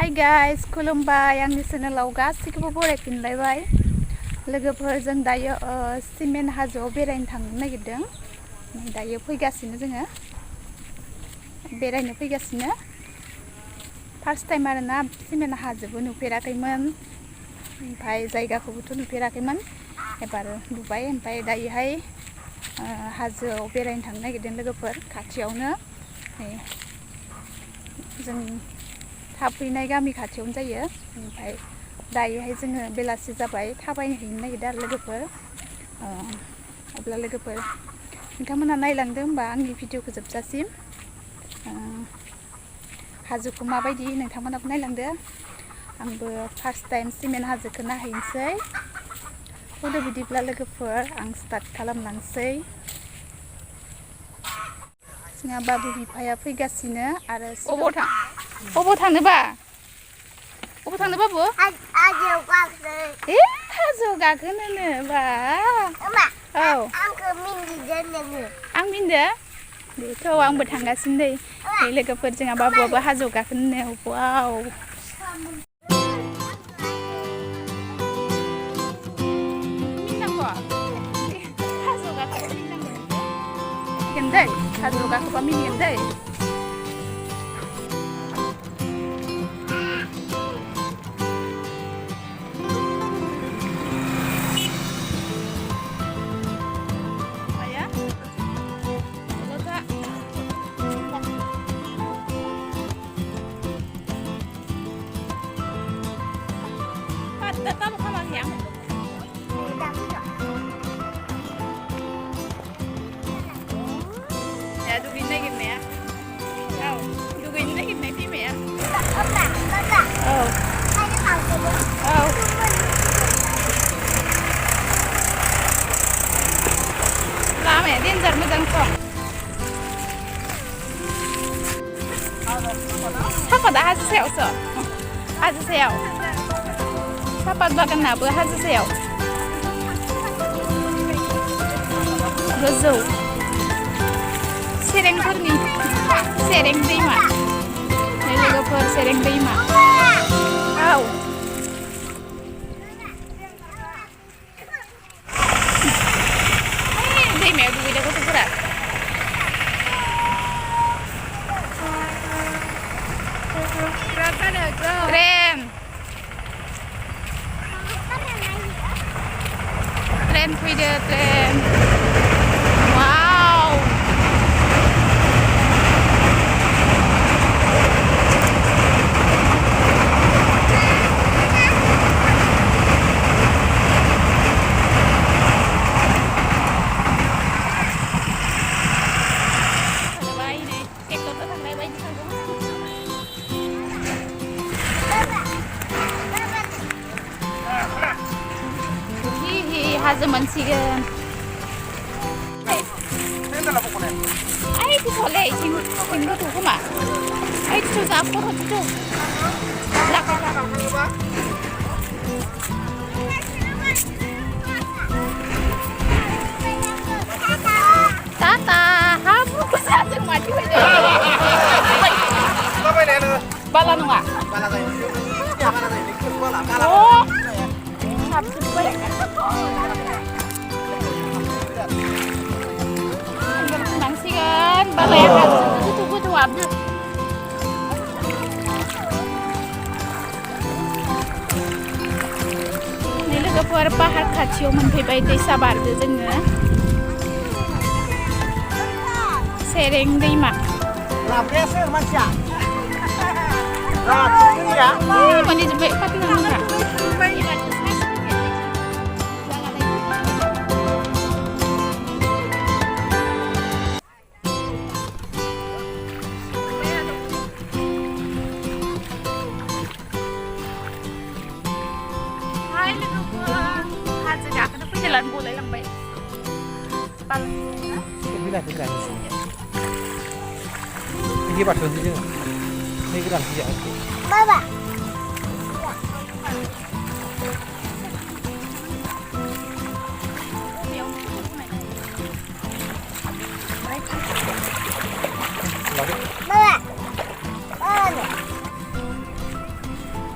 Hi guys खुलुमबाय आंनि चेनेलाव गासैखौबो बरायफिनलायबाय लोगोफोरजों दायो सिमेन्ट हाजोआव बेरायनो थांनो नागिरदों दायो फैगासिनो जोङो बेरायनो फैगासिनो फार्स्ट टाइम आरोना सिमेन्ट हाजोबो नुफेराखैमोन ओमफ्राय जायगाखौबोथ' नुफेराखैमोन एबार नुबाय ओमफ्राय दायोहाय हाजोआव बेरायनो थांनो नागिरदों लोगोफोर खाथियावनो जों थाफैनाय गामि खाथियावनो जायो ओमफ्राय दायोहाय जोङो बेलासि जाबाय थाबायनो हैनो नागिरदों आरो लोगोफोर अब्ला लोगोफोर नोंथांमोना नायलांदो होमबा आंनि भिडिअखौ जोबजासिम हाजोखौ माबायदि नोंथांमोनाबो नायलांदो आंबो फार्स्ट टाइम सिमेन्ट हाजोखौ नायहैनोसै फट' बिदिब्ला लोगोफोर आं स्टार्ट खालामलांसै जोंहा बाबु बिफाया फैगासिनो आरो अबाव थांनोबा अबाव थांनो बाबु हाजोआव गाखोनो हाजोआव गाखोनो बा औ आंखौ मिन्थिदों नोङो आं मिन्दो बेथ' आंबो थांगासिनो दै लोगोफोर जोंहा बाबुआबो हाजोआव गाखोनो वाव हाजोआव गाखोबा मिनिगोन दै दुगैनो नागिरनाया औ दुगैनो नागिरनाय बिमाया औ औ लामाया देन्जार मोजां सम सापाता हाजो सायावसो हाजो सायाव सापात बागानाबो हाजो सायाव गोजौ सेरेंफोरनि सेरें दैमा लोगोफोर सेरें दैमा औ दैमायाव दुगैदों गथ'फोरा ट्रेन फैदो ट्रेन हाजो मोनसिगोन थ'लै इथिं गोथौ खोमा थु जा फट' थु टाटा हाब्रु जाजों माथो फैदों बाला नङा साबजोब्बाय थांनांसिगोन बालाया गोथौ गोथौ हाबदों नै लोगोफोर पाहार खाथियाव मोनफैबाय दैसा बारदो जोङो सेरें दैमा मोनहैजोब्बाय खाथिना गलायलांबाय ini batu sih ini gerak sih ya Baba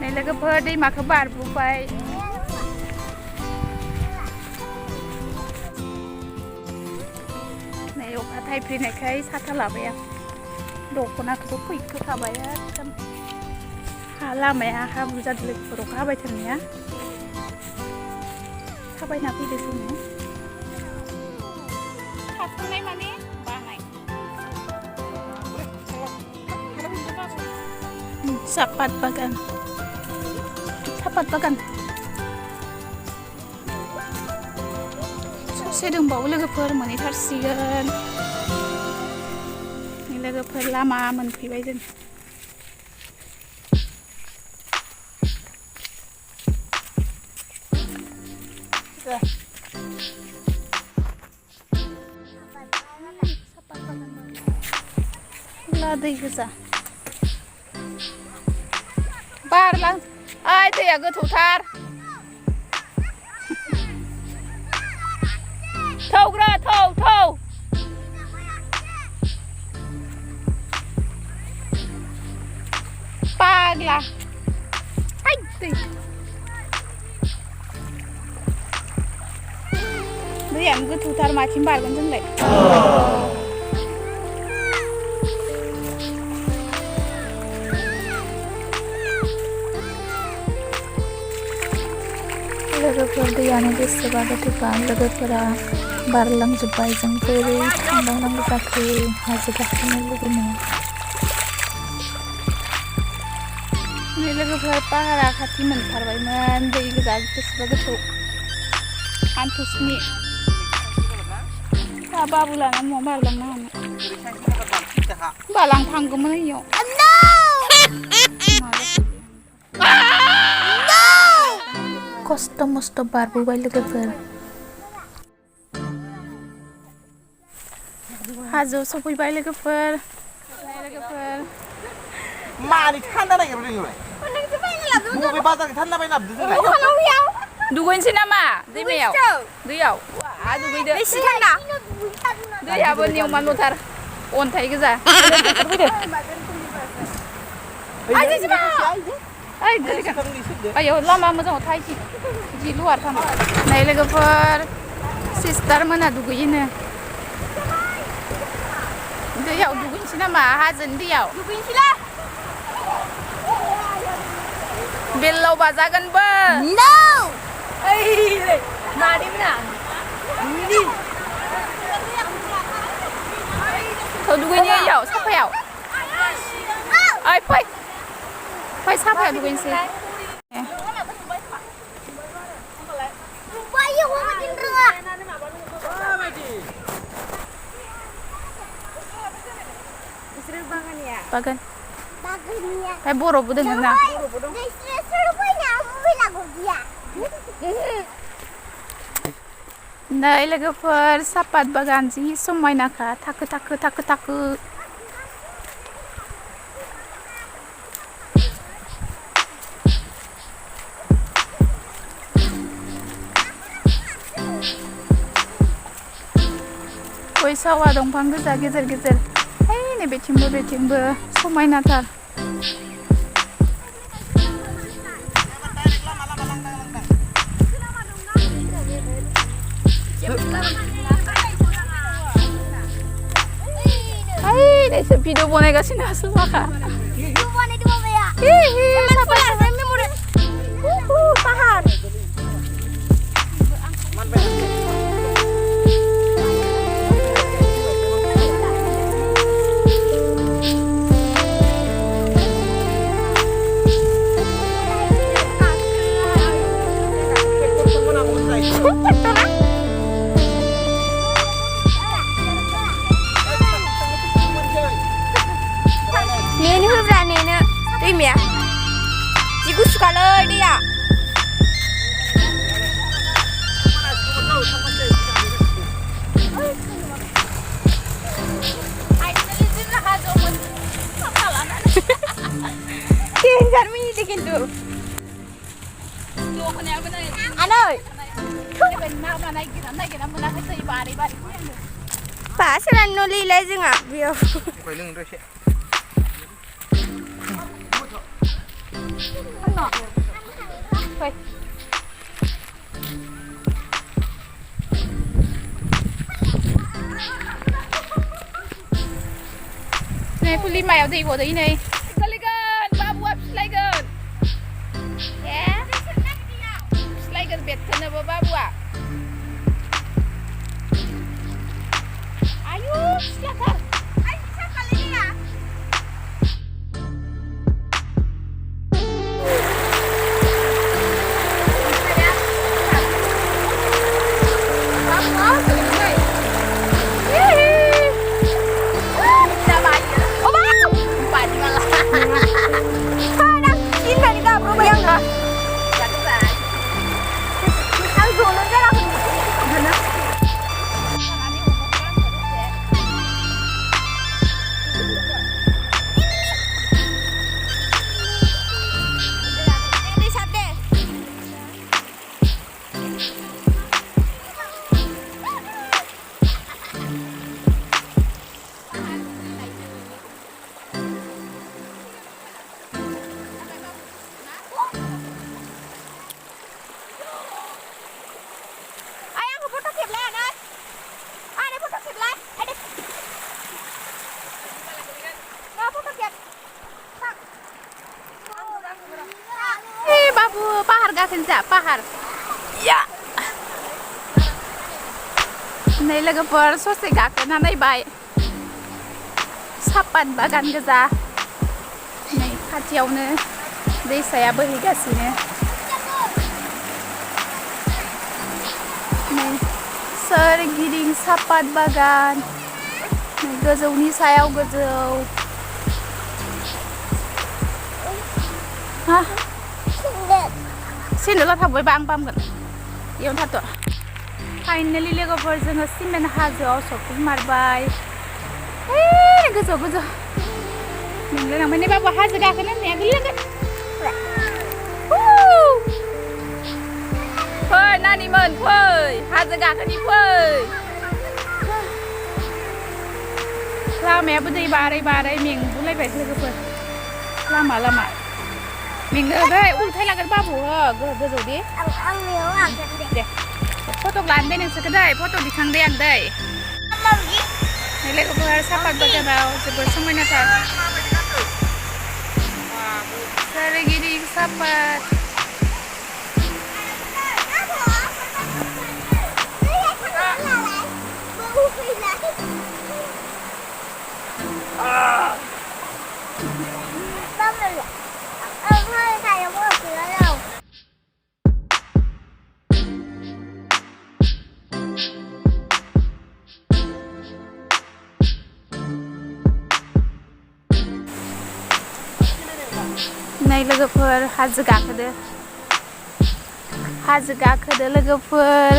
नै लोगोफोर दैमाखौ बारबोबाय नै अखा थाइफ्रिनायखाय साथा लाबाय आं दख'नाखौबो फैखोखाबाय एकदम हा लामाया हाब्रु जादों लोगोफोर अखा हाबाय थानाया थाबायना फैदो जोङो थाथ'नाय माने बानाय sapat bagan ससे दंबावो लोगोफोर मोनहैथारसिगोन लोगोफोर लामा मोनफैबाय जों दै गोजा बारलां ओइ दैया गोथौथार थौग्रा थौ पागला आइ दै दैयानो गोथौथार माथिं बारगोन जोंलाय लोगोफोर दैयानो बेसेबा गोथौखा लोगोफोरा बारलांजोब्बाय जों बोरै थांबावनांगौ जाखो हाजो गाखोनो लुगैनाय नै लोगोफोर पाहारा खाथि मोनथारबायमोन दै गोजा बेसेबा गोथौ हान्थुसिनि दा बाबु लाना न'आव बारलांनो हानो बालां थांगौमोन इयाव खस्थ' मस्थ' बारबोबाय लोगोफोर हाजोआव सफैबाय लोगोफोर मानि थान्दा नागिरो नोंलाय बबे बाजारनि थान्दा बायना लाबोदों जोंलाय दुगैनोसै नामा दैमायाव दैयाव वा दुगैदो बेसे थान्दा दैयाबो नियमा लथार अन्थाइ गोजा आयो लामा मोजाङाव थाहैसै जि लुवार थाना नै लोगोफोर सिस्टार मोना दुगैयोनो दैयाव दुगैनोसै नामा हाजोनि दैयाव दुगैनोसैला बेलाव बाजागोनबो No! ओइ मादैमोना थ' दुगैनो इयाव साफायाव ओइ फै साफायाव दुगैनोसै bagan kayak boro bu dengan na nah logofer sapat bagan sih समायना ka taku goi sawa dongfang goजा गेजेर नै बेथिंबो समायनाथार नै भिडिअ बनायगासिनो सुमाखा पाहार Nene hubra nene दैमाया जि गुसुखालै दैया Kejar mini kintu Anoy Pak seran nuli lai जोंहा बेयाव ข้างนอกไปnày Puli mày ở gì của đấy này Sligan babu up Sligan yeah Sligan bet kena babu ah ayo silakan ayo siapa lagi ya Kenja pahar ya नै लोगोफोर ससे गाखोनानै बाय सापात बागान गोजा नै खाथियावनो दैसाया बोहैगासिनो नै सोरगिदिं सापात बागान नै गोजौनि सायाव गोजौ हा Sini थाबाय बा आं बामगोन इयावनो थाथ' फाइनालि लोगोफोर जोङो सिमेन्ट हाजोआव सफैमारबाय गोजौ गोजौ नोंलांबाय बाबु हाजो गाखोनो होननाया गोलैलांगोन फै नानिमोन फै हाजो गाखोनि फै लामायाबो दै बारै बारै मेंगुलायबाय लोगोफोर लामा लामा मेंगोदै उल्थाय लागोन बाबु गोजौ दे दे फट' लानो दे नोंसोरखौ दै फट' दिखांदे आं दै नै लोगोफोर सापात बागानाव जोबोर समायनाथार सोरगिदिं सापात नै लोगोफोर हाजो गाखोदो लोगोफोर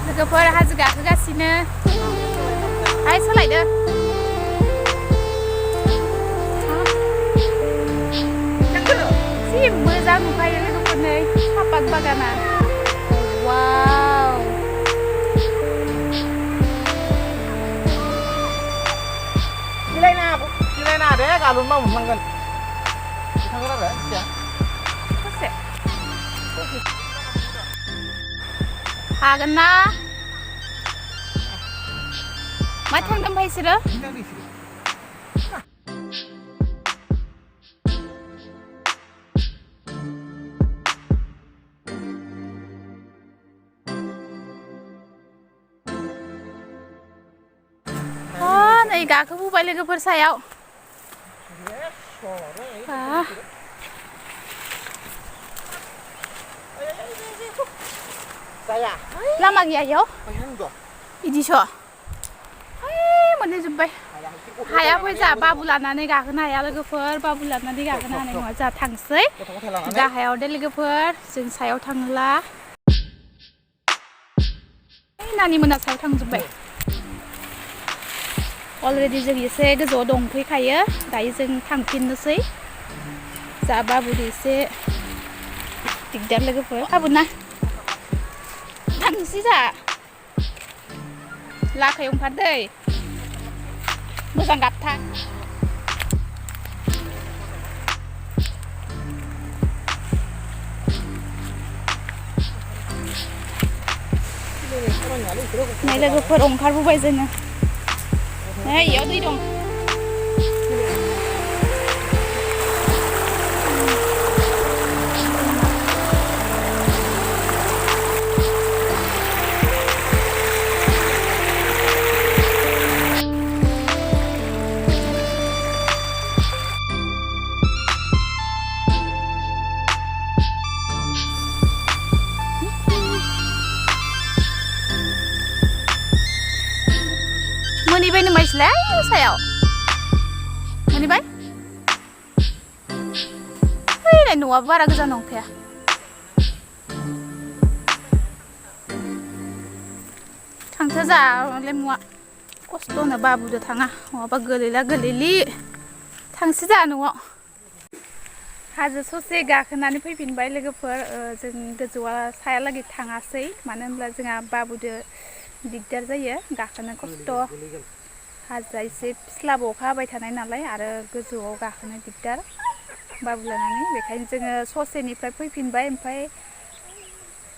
लोगोफोर हाजो गाखोगासिनो आइ सोलायदो जि मोजां नुखायो लोगोफोर नै सापात बागाना वाव जिरायना दे गालुन मा मोनलांगोन थांगोन आरो दसे हागोन ना मा थांदों ओमफ्राय बिसोरो नै गाखोबोबाय लोगोफोर सायाव लामा गैया इयाव इदिसो मोनहैजोब्बाय हाया फै जा बाबु लानानै गाखोनो हाया लोगोफोर बाबु लानानै गाखोनो हानाय नङा जा थांसै गाहायाव दे लोगोफोर जों सायाव थाङोला नानि मोना सायाव थांजोब्बाय अलरेडि जों एसे गोजौआव दंफैखायो दायो जों थांफिननोसै जा बाबुदो एसे दिगदार लोगोफोर गाबोन ना थांनोसै जा लाखायाव ओंखारदै मोजां गाबथा नै लोगोफोर ओंखारबोबाय जोङो नै इयाव दै दं मोनहैबाय नोमायसैलाय सायाव मोनहैबाय फैलाय न'आबो बारा गोजान नंखाया थांथो जा लेमुआ खस्थ'नो बाबुदो थाङा नङाबा गोलैला गोलैलि थांसै जा न'आव हाजो ससे गाखोनानै फैफिनबाय लोगोफोर जों गोजौआ सायालागै थाङासै मानो होनब्ला जोंहा बाबुदो दिगदार जायो गाखोनो खस्थ' हाजोआ एसे फिस्लाबो अखा हाबाय थानाय नालाय आरो गोजौआव गाखोनो दिगदार बाबु लानानै बेखायनो जोङो ससेनिफ्राय फैफिनबाय ओमफ्राय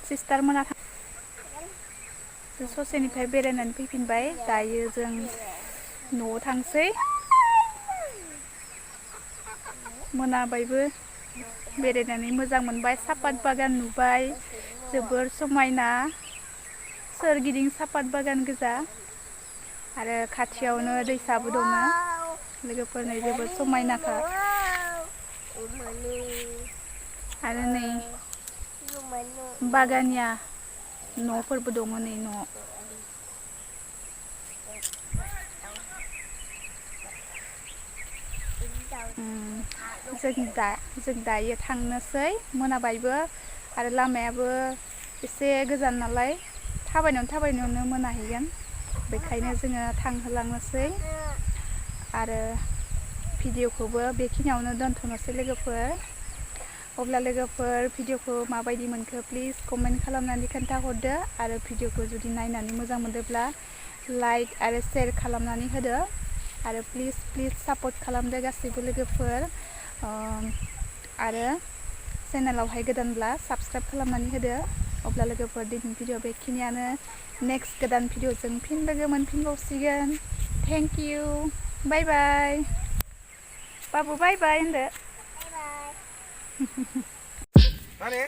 सिस्टार मोना जों ससेनिफ्राय बेरायनानै फैफिनबाय दायो जों न'आव थांसै मोनाबायबो बेरायनानै मोजां मोनबाय सापात बागान नुबाय जोबोर समायना सोरगिदिं सापात बागान गोजा आरो खाथियावनो दैसाबो दङ लोगोफोरनो जोबोर समायनाखा आरो नै बागानिया न'फोरबो दङ नै न'आव जों दायो थांनोसै मोनाबायबो आरो लामायाबो एसे गोजान नालाय थाबायनायावनो मोनाहैगोन बेखायनो जोङो थांहोलांनोसै आरो भिडिअखौबो बेखिनियावनो दोनथ'नोसै लोगोफोर अब्ला लोगोफोर भिडिअखौ माबायदि मोनखो प्लिज कमेन्ट खालामनानै खोन्थाहरदो आरो भिडिअखौ जुदि नायनानै मोजां मोनदोंब्ला लाइक आरो शेयार खालामनानै होदो आरो प्लिज सापर्ट खालामदो गासैबो लोगोफोर आरो चेनेलावहाय गोदानब्ला साबस्क्राइब खालामनानै होदो अब्ला लोगोफोर दिनैनि भिडिअ बेखिनियानो नेक्स्ट गोदान भिडिअजों फिन लोगो मोनफिनबावसिगोन थेंक इउ बाय बाय बाबु बाय बाय होनदो बाय